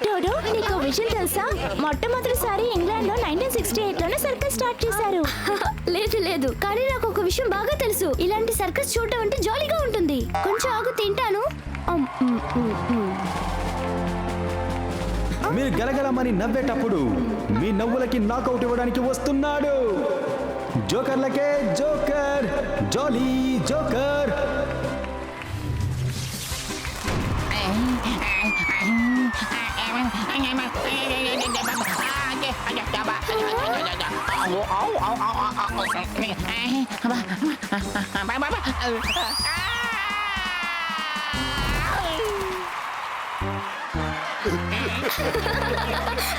Dodo, నీకు విషయం తెలుసా? మొట్టమొదటిసారి ఇంగ్లాండ్ లో 1968 లోనే సర్కస్ స్టార్ట్ చేశారు. లేదు, కానీ నాకు ఒక విషయం బాగా తెలుసు. ఇలాంటి సర్కస్ చూడటం అంటే జాలీగా ఉంటుంది. కొంచెం ఆగు, తింటాను. మీరు గలగలమని నవ్వేటప్పుడు మీ నవ్వులకి నాకౌట్ ఇవ్వడానికి వస్తున్నాడు. జోకర్లకే జోకర్, జాలీ జోకర్.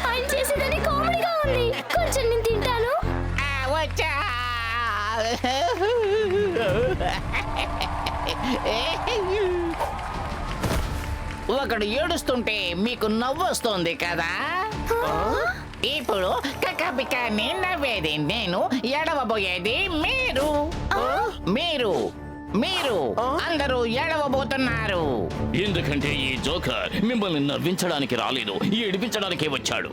ఆయన చేసేదని కామెడీగా ఉంది. కొంచెం నేను తింటాను. ఒకడు ఏడుస్తుంటే మీకు నవ్వు వస్తుంది కదా. ఇప్పుడు కక్కపికాన్ని నవ్వేది నేను, ఏడవబోయేది మీరు. మీరు మీరు అందరూ ఏడవబోతున్నారు. ఎందుకంటే ఈ జోకర్ మిమ్మల్ని నవ్వించడానికి రాలేదు, ఏడిపించడానికే వచ్చాడు.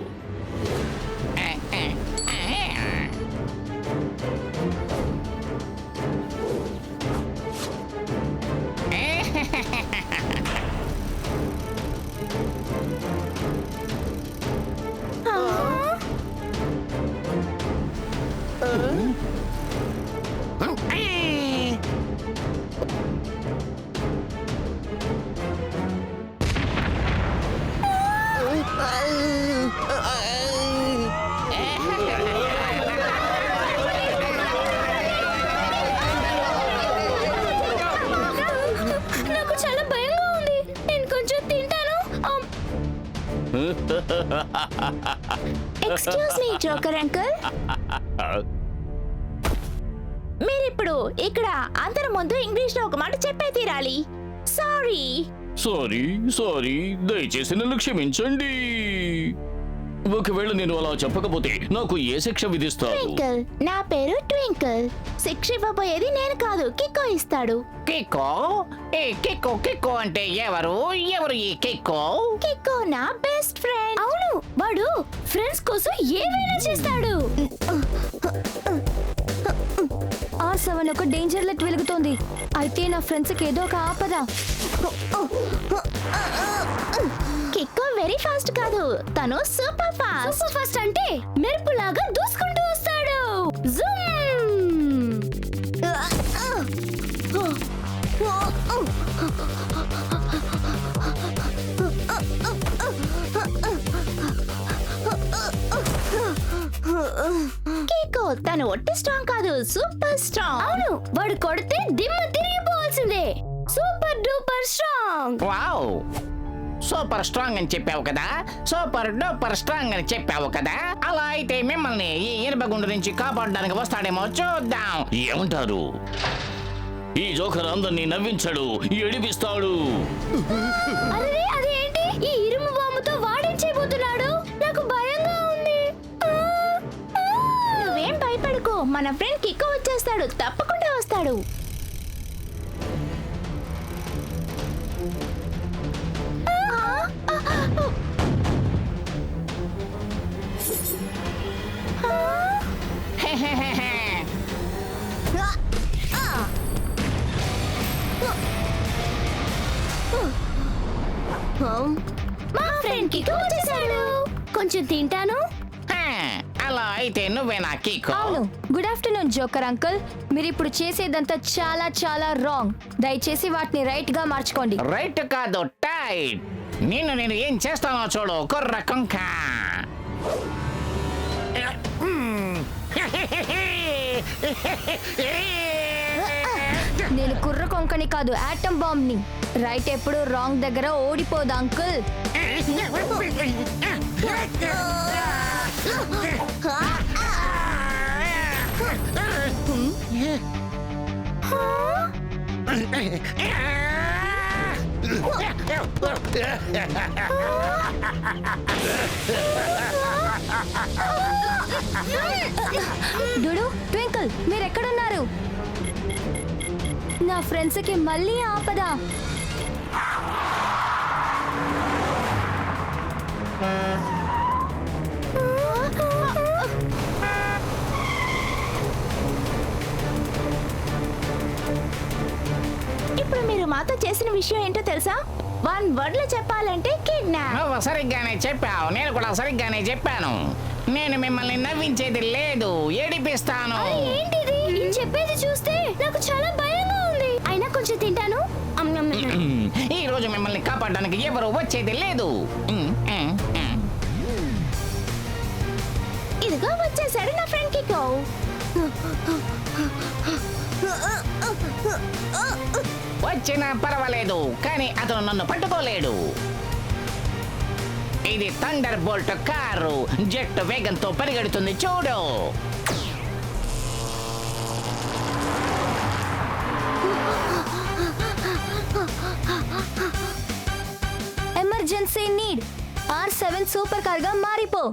నాకు చాలా భయంగా ఉంది. నేను కొంచెం తింటాను. ఎక్స్క్యూజ్ మీ జోకర్ అంకుల్, మీరిప్పుడు ఇక్కడ అందరి ముందు ఇంగ్లీష్ లో ఒక మాట చెప్పే తీరాలి. సారీ. సారీ, దయచేసి నన్ను క్షమించండి. ఒకవేళ నేను అలా చెప్పకపోతే నాకు ఏ శిక్ష విధిస్తారు? ట్వింకిల్, నా పేరు ట్వింకిల్. శిక్ష ఇవ్వబోయేది నేను కాదు, కిక్కో ఇస్తాడు. కిక్కో? ఏ కిక్కో? కిక్కో అంటే ఎవరు ఈ కిక్కో? కిక్కో నా బెస్ట్ ఫ్రెండ్. అవును, వాడు ఫ్రెండ్స్ కోసం ఏమైనా చేస్తాడు. ఆ సెవెన్ ఒక డేంజర్ లైట్ వెలుగుతోంది. అయితే నా ఫ్రెండ్స్ కి ఏదో ఒక ఆపద. కిక్కో వెరీ ఫాస్ట్ కాదు, తను సూపర్ ఫాస్ట్. సూపర్ ఫాస్ట్ అంటే మెరుపులాగా దూసుకుంటూ వస్తాడు. జూమ్! కిక్కో తను ఒట్టి స్ట్రాంగ్ కాదు, సూపర్ స్ట్రాంగ్. అవును, వాడు కొడితే దిమ్మ తిరిగిపోవాల్సిందే. Super duper strong. Wow, super strong అని చెప్పావు కదా, సూపర్ డూపర్ స్ట్రాంగ్ అని చెప్పావు కదా. అలా అయితే మిమ్మల్ని ఈ ఇనుప గుండు నుంచి కాపాడడానికి వస్తాడేమో చూద్దాం. ఏమంటారు? ఈ జోకర్ అందరినీ నవ్వించడు, ఏడిపిస్తాడు. అరే అదేంటి? ఈ ఇరుము బాంబుతో వాడేం చేయబోతున్నాడు? నాకు భయంగా ఉంది. నువ్వేం భయపడకు, మన ఫ్రెండ్ కిక్కో వచ్చేస్తాడు, తప్పకుండా వస్తాడు. మా ఫ్రెండ్ కిక్కో వచ్చేసాడు. కొంచెం తింటాను. అలా అయితే నువ్వే నా కిక్కో. అవును. Good afternoon joker uncle. మీరు ఇప్పుడు చేసేదంతా చాలా రాంగ్. దయచేసి వాటిని రైట్ గా మార్చుకోండి. రైట్ కాదు, టైట్. నేను ఏం చేస్తానో చూడు, కుర్ర కుంక. నేను కుర్ర కొంకని కాదు, ఆటం బాంబ్ ని. రైట్ ఎప్పుడు రాంగ్ దగ్గర ఓడిపోదు అంకుల్. డుడు, ట్వింకిల్, మీరెక్కడున్నారు? నా ఫ్రెండ్స్ కి మళ్ళీ ఆపద. ఇప్పుడు మీరు మాతో చేసిన విషయం ఏంటో తెలుసా? 1 వర్డ్ లో చెప్పాలంటే కిడ్నాప్. నువ్వు సరిగ్గానే చెప్పావు, నేను కూడా సరిగ్గానే చెప్పాను. నేను మిమ్మల్ని నవ్వించేది లేదు, ఏడిపిస్తాను. ఏంటిది? చెప్పేది చూస్తే నాకు చాలా భయంగా ఉంది. అయినా కొంచెం తింటాను. ఈ రోజు మిమ్మల్ని కాపాడడానికి ఎవరు వచ్చేది లేదు. ఇదిగో వచ్చేసాడు నా ఫ్రెండ్ కికో. వచ్చినా పర్వాలేదు, కానీ అతను నన్ను పట్టుకోలేడు. ఇది థండర్ బోల్ట్ కారు, జెట్ వేగంతో పరిగెడుతుంది చూడు. Emergency need R7 super car గా మారిపో.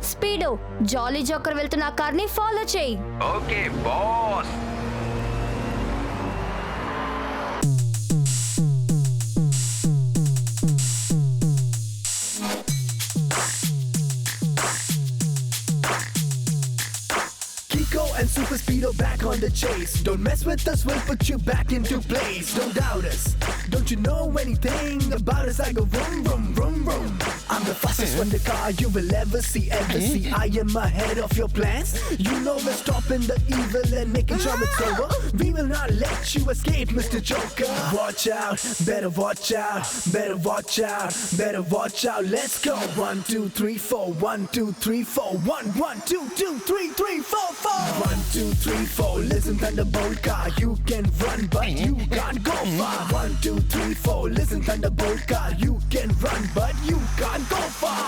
స్పీడో, జాలీ జోకర్ వెళ్తున్న కార్ ని ఫాలో చేయి. Okay boss. Kiko and Super Speedo back on the chase. Don't mess with us, we'll put you back into place. Don't doubt us. Don't you know anything about us? I go vroom, vroom, vroom, vroom. I'm the fastest wonder car you will ever see, ever see. I am ahead of your plans. You know we're stopping the evil and making sure it's over. We will not let you escape, Mr. Joker. Watch out, better watch out, better watch out, better watch out. Let's go. 1, 2, 3, 4. 1, 2, 3, 4. 1, 1, 2, 2, 3, 3, 4, 4. 1, 2, 3, 4. Listen, Thunderbolt car, you can run, but you can't go far. 1, 2, 3, 4. Listen, Thunderbolt car, you can run, but you can't go far.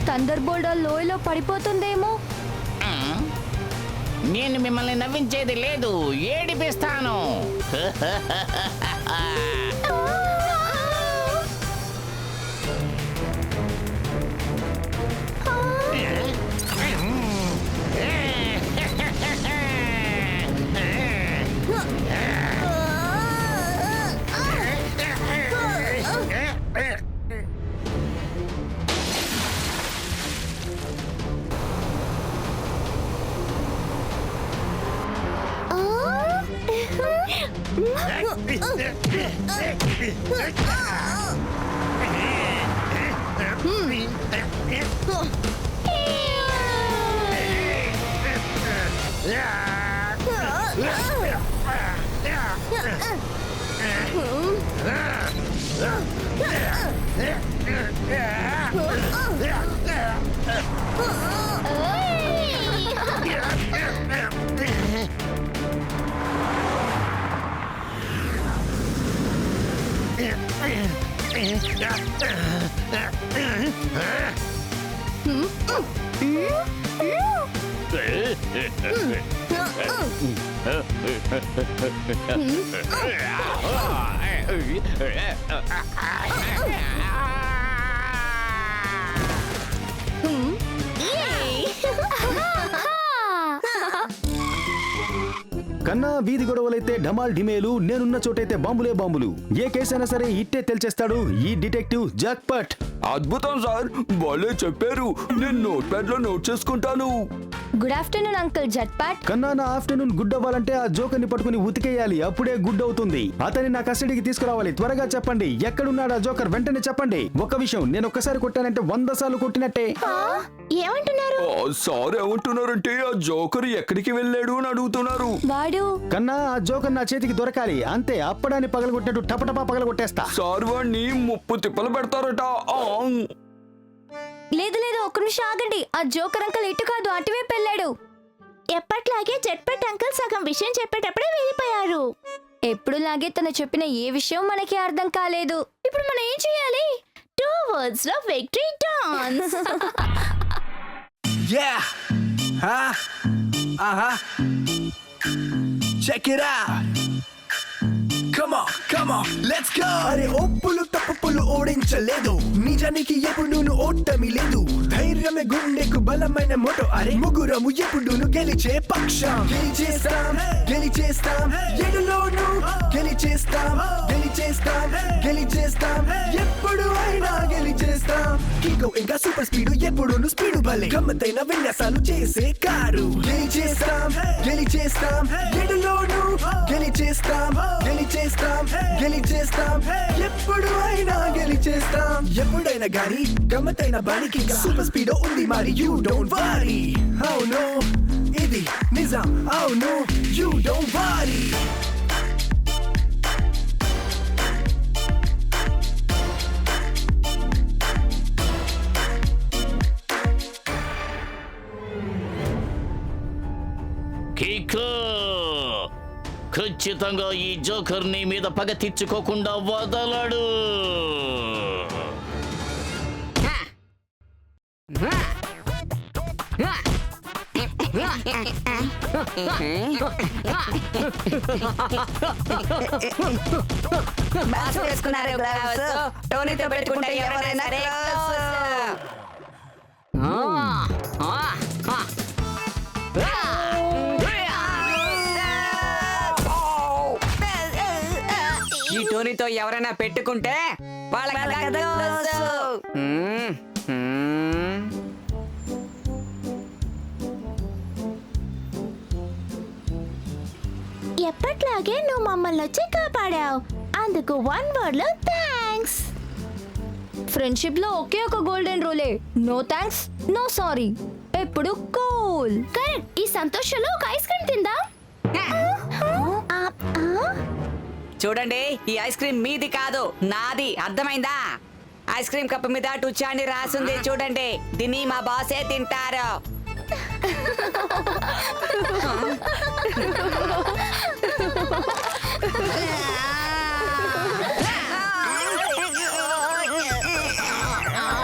Thunderbolt లోయలో పడిపోతుందేమో. నేను మిమ్మల్ని నవ్వించేది లేదు, ఏడిపిస్తాను. కన్నా వీధి గొడవలైతే ఢమాల్ ఢిమేలు, నేనున్న చోటైతే బాంబులే బాంబులు. ఏ కేసైనా సరే ఇట్టే తెలిచేస్తాడు ఈ డిటెక్టివ్ జాక్పాట్. అద్భుతం సార్, వాళ్ళే చెప్పారు. నేను నోట్ ప్యాడ్ లో నోట్ చేసుకుంటాను. Good afternoon uncle Jhatpat. కన్నా నా ఆఫ్టర్నూన్ గుడ్ అవ్వాలంటే ఆ జోకర్ ని పట్టుకుని ఉతికేయాలి, అప్పుడే గుడ్ అవుతుంది. అతని నా కస్టడీకి తీసుకురావాలి. త్వరగా చెప్పండి, ఎక్కడున్నాడు ఆ జోకర్? వెంటనే చెప్పండి. ఒక విషయం, నేను ఒక్కసారి కొట్టానంటే 100 సార్లు కొట్టినట్టే. ఏమంటున్నారు? సార్ ఏమంటున్నారంటే ఆ జోకర్ ఎక్కడికి వెళ్ళాడు అని అడుగుతున్నారు. వాడు కన్నా ఆ జోకర్ నా చేతికి దొరకాలి, అంతే. అప్పడాన్ని పగలగొట్టినట్టు టపటపా పగలగొట్టేస్తా. సార్ వాడిని 30 తిప్పలు పెడతారట. లేదు లేదు, ఒక్క నిమిషం ఆగండి. ఆ జోకర్ అంకుల్ ఇటు కాదు, అటువైపు వెళ్ళాడు. ఎప్పట్లాగే జట్పట్ అంకుల్ సగం విషయం చెప్పేటప్పుడే వెళ్ళిపోయారు. ఎప్పుడులాగే తను చెప్పిన ఏ విషయం మనకి అర్థం కాలేదు. ఇప్పుడు మనం ఏం చేయాలి? 2 words లో victory dance. Yeah. Huh? Uh-huh. Check it out. Come on, let's go. అరే ఒప్పులు తప్పులు ఓడించలేదు, నిజానికి ఎప్పుడు ఓటమి లేదు. ధైర్యమే గుండెకు బలమైన మోటో. అరే ముగ్గురము ఎప్పుడు గెలిచే పక్షం. గెలిచేస్తాం ఎడులోను గెలిచేస్తాం ఎప్పుడు అయినా గెలిచేస్తాం. కికో ఇంకా సూపర్ స్పీడ్, ఎప్పుడు స్పీడ్ భలే. గమ్మతైన విన్యాసాలు చేసే కారు. గెలిచేస్తాం ఎడులోను గెలిచేస్తాం ఎప్పుడు అయినా గెలిచేస్తాం. ఎప్పుడైనా గాని గమ్మతైన బానికి సూపర్ స్పీడ్ ఉంది మరి. You don't worry. అవును ఇది నిజం. అవును యూ డోంట్ వరీ. కికో, ఖచ్చితంగా ఈ జోకర్ నీ మీద పగ తీర్చుకోకుండా వదలడు. బాస్ వేసుకున్నారు గ్లౌస్. టోనీతో పెట్టుకుంటే ఎవరైనా క్లోజ్. ఈ టోనీతో ఎవరైనా పెట్టుకుంటే వాళ్ళకి క్లోజ్. ఎప్పట్లాగే నువ్వు మమ్మల్ని వచ్చి కాపాడావు, అందుకు 1 word లో థ్యాంక్స్. ఫ్రెండ్షిప్ లో ఒకే ఒక గోల్డెన్ రూలే, నో థ్యాంక్స్ నో సారీ, ఎప్పుడు కూల్. కరెక్ట్. ఈ సంతోషంలో ఒక ఐస్ క్రీమ్ తిందాం. చూడండి, ఈ ఐస్ క్రీమ్ మీది కాదు, నాది. అర్థమైందా? ఐస్ క్రీమ్ కప్ మీద టుచాని రాసుంది చూడండి. దీన్ని మా బాసే తింటారు.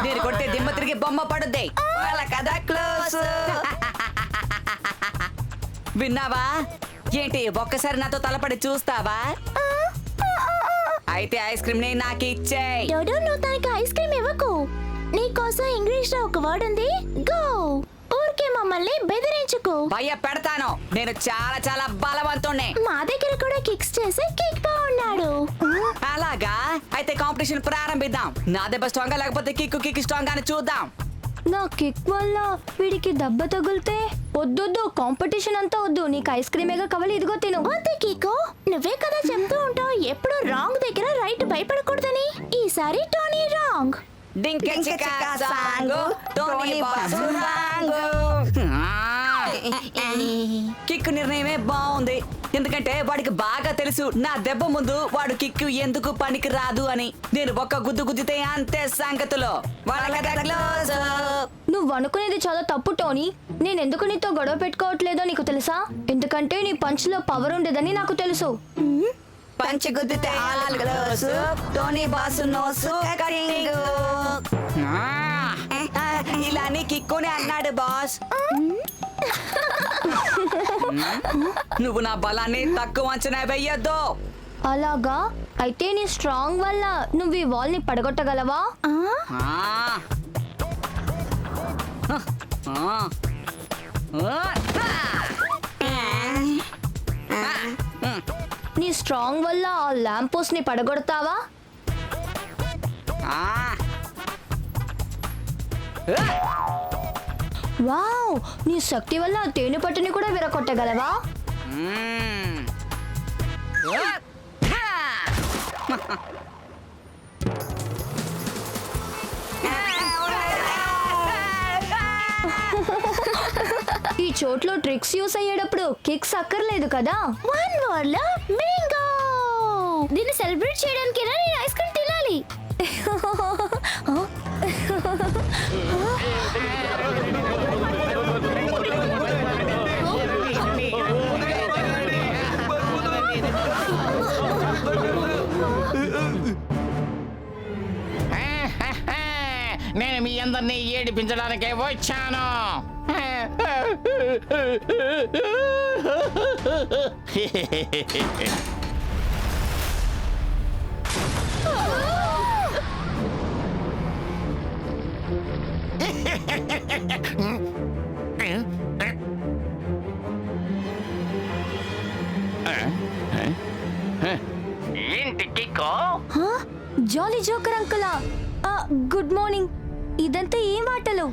నేను కొట్టే దిమ్మ తిరిగి బొమ్మ పడుద్ది. వాళ్ళ కదా క్లోజ్. విన్నావా ఏంటి? ఒక్కసారి నాతో తలపడి చూస్తావా? అయితే ఐస్ క్రీమ్ ని నాకు ఇచ్చేయ్. డోడో, నువ్వు తనకి ఐస్ క్రీమ్ ఇవ్వకు. నీకోసం ఇంగ్లీష్ లో ఒక వర్డ్ ఉంది, గో. ఊరికే మమ్మల్ని బెదిరించుకో. భయపెడతాను. నేను చాలా చాలా బలవంతుణ్ణి. మా దగ్గర కూడా కిక్స్ చేసి కిక్ బాగున్నాడు. అలాగా? అయితే కాంపిటీషన్ ప్రారంభిద్దాం. నా దెబ్బ స్ట్రాంగ్ లేకపోతే కిక్ స్ట్రాంగ్ అని చూద్దాం. నా కిక్ వల్ల వీడికి దెబ్బ తగిలితే వద్దొద్దు, కాంపిటీషన్ అంతా వద్దు. నీకు ఐస్ క్రీమేగా కావాలి, ఇదిగో తిను. వద్దు కికో, నువ్వే కదా చెప్తూ ఉంటావు ఎప్పుడు రాంగ్ దగ్గర రైట్ భయపడకూడదని. ఈసారి టోనీ రాంగ్. డింక చిక song Tony boss wrong. Kick నిర్ణయమే బాగుంది, ఎందుకంటే వాడికి బాగా తెలుసు నా దెబ్బ ముందు వాడు కిక్ ఎందుకు పనికి రాదు అని. నేను ఒక్క గుద్దు గుద్దితే అంతే సంగతులు. నువ్వు అనుకునేది చాలా తప్పు టోనీ. నేను ఎందుకు నీతో గొడవ పెట్టుకోవట్లేదో నీకు తెలుసా? ఎందుకంటే నీ పంచ్ లో పవర్ ఉండేదని నాకు తెలుసు. పంచి గుద్దితే ఆల్ గ్లోస్, టోనీ బాసు నోసు కటింగ్. ఇలా నీ కిక్కునే అన్నాడు బాస్. నువ్వు నా బలాన్ని తక్కువ అంచనా వెయ్యొద్దు. అలాగా? అయితే నీ స్ట్రాంగ్ వల్ల నువ్వు ఈ వాల్ ని పడగొట్టగలవా? నీ స్ట్రాంగ్ వల్ల ఆ ల్యాంప్ పోస్ట్ ని పడగొడతావా? వావ్, నీ శక్తి వల్ల ఆ తేనె పట్టుని కూడా విరగొట్టగలవా? ఈ చోట్లో ట్రిక్స్ యూస్ అయ్యేటప్పుడు కిక్స్ అక్కర్లేదు కదా. వన్ వర్డ్ లో మ్యాంగో. దీన్ని సెలబ్రేట్ చేయడానికి నేను ఐస్ క్రీమ్ తినాలి. నేను మీ అందరినీ ఏడిపించడానికే వచ్చాను. ఏంటి కిక్కో? జాలీ జోకర్ అంకులా, గుడ్ మార్నింగ్. ఇదంతా ఏం ఆటలు?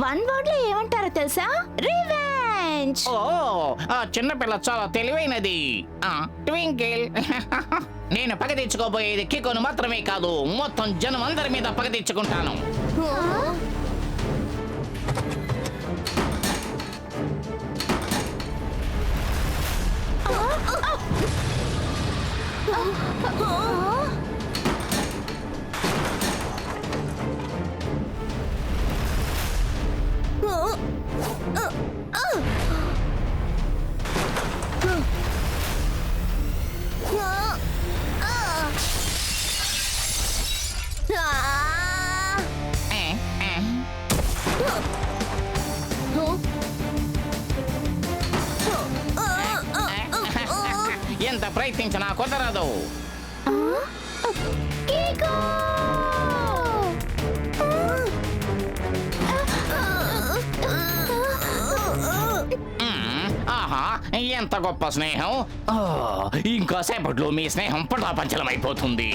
వన్ వర్డ్ లో ఏమంటారో తెలుసా? రివెంజ్. ఓ, ఆ చిన్నపిల్ల చాలా తెలివైనది. ట్వింకిల్. నేను పగ తెచ్చుకోబోయేది కికోను మాత్రమే కాదు, మొత్తం జనం అందరి మీద పగ తెచ్చుకుంటాను. ఎంత ప్రయత్నించినా కుదరదు. కికో. ఆహా, ఎంత గొప్ప స్నేహం. ఇంకా సేపట్లో మీ స్నేహం పటాపంచలమైపోతుంది.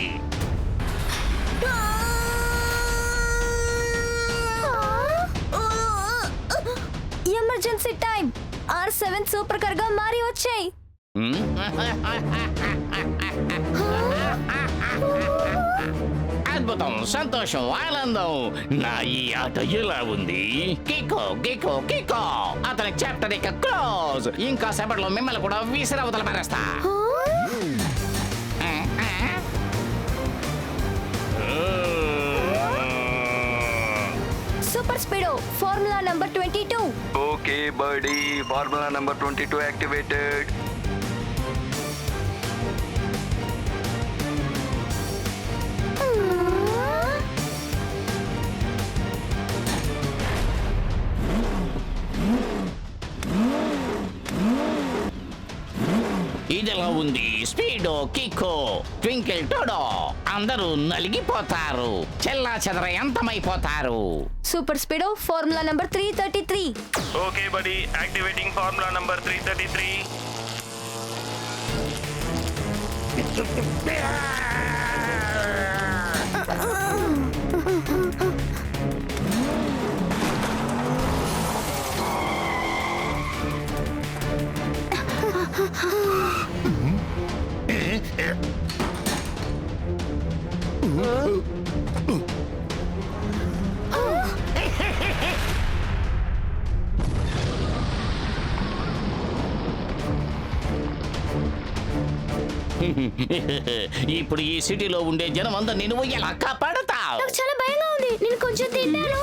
Emergency time. R7 super car గా మారి వచ్చాయి. అద్భుతం, సంతోషం, ఆనందం. నా ఈ ఆట ఎలా ఉంది? కికో కికో కికో. అతని చాప్టర్ ఇక క్లోజ్. ఇంకా సేపట్లో మిమ్మల్ని కూడా విసిరవతల పారేస్తా. Super Speedo formula number 22. Okay buddy, formula number 22 activated. ఇదిలా ఉంది. స్పీడో, కికో, ట్వింకిల్, టోడో అందరూ నలిగిపోతారు, చెల్లా చెదర అంతమైపోతారు. Super Speedo formula number 333. Okay buddy, activating formula number 333. ఇప్పుడు ఈ సిటీలో ఉండే జనం అందరినీ నువ్వు ఎలా కాపాడతావు? నాకు చాలా భయంగా ఉంది. నేను కొంచెం తిన్నాను.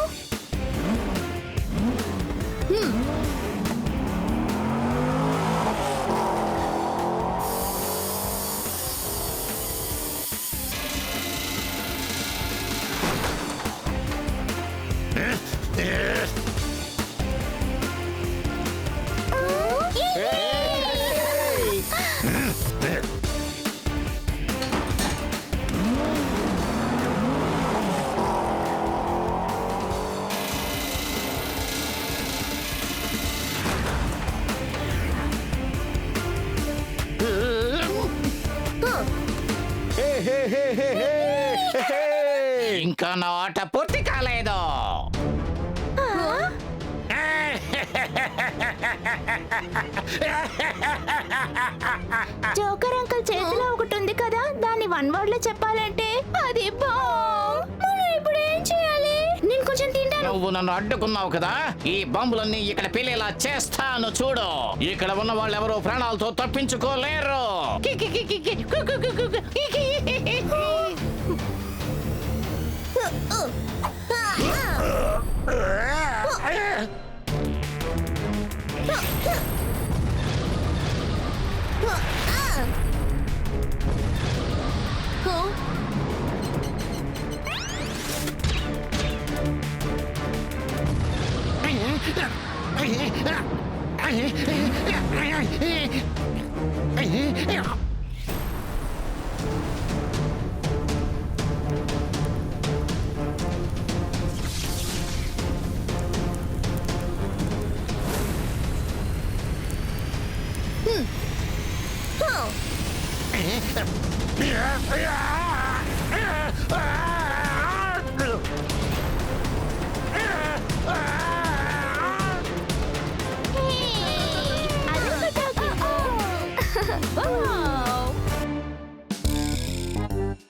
ఇంకా నా ఆట పూర్తి కాలేదు. జోకర్ అంకుల్ చేతిలో ఒకటి ఉంది కదా, దాన్ని వన్ వర్డ్ లో చెప్పాలంటే అది బాంబ్. మనం ఇప్పుడు ఏం చేయాలి? నేను కొంచెం తింటాను. నువ్వు నన్ను అడ్డుకున్నావు కదా, ఈ బాంబులన్నీ ఇక్కడ పేలేలా చేస్తాను చూడు. ఇక్కడ ఉన్న వాళ్ళు ఎవరో ప్రాణాలతో తప్పించుకోలేరు.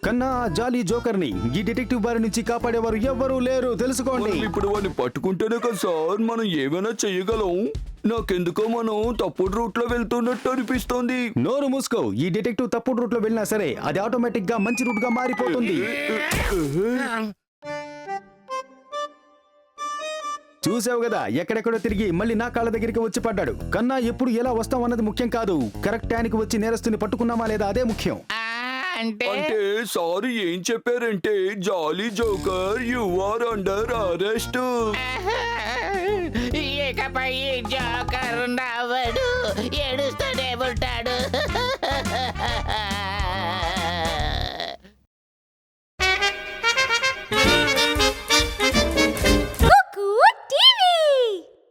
కన్నా ఆ జాలీ జోకర్ ని ఈ డిటెక్టివ్ బారి నుంచి కాపాడేవారు ఎవ్వరూ లేరు, తెలుసుకోండి. మనం ఇప్పుడు వాడిని పట్టుకుంటేనే కదా సార్ మనం ఏమైనా చెయ్యగలం. నాకెందుకో మనం తప్పుడు రూట్ లో వెళ్తున్నట్టు అనిపిస్తోంది. నోరు మూసుకో. ఈ డిటెక్టివ్ తప్పుడు రూట్ లో వెళ్ళినా సరే అది ఆటోమేటిక్ గా మంచి రూట్ గా మారిపోతుంది. చూసావు కదా, ఎక్కడెక్కడో తిరిగి మళ్ళీ నా కాళ్ళ దగ్గరికి వచ్చి పడ్డాడు. కన్నా ఎప్పుడు ఎలా వస్తాం అన్నది ముఖ్యం కాదు, కరెక్ట్ టైంకి వచ్చి నేరస్తుని పట్టుకున్నామా లేదా అదే ముఖ్యం. అంటే అంటే సారీ ఏం చెప్పారంటే jolly joker you are under arrest. ఇకపై జోకర్ నవ్వడు, ఏడుస్తూనే ఉంటాడు.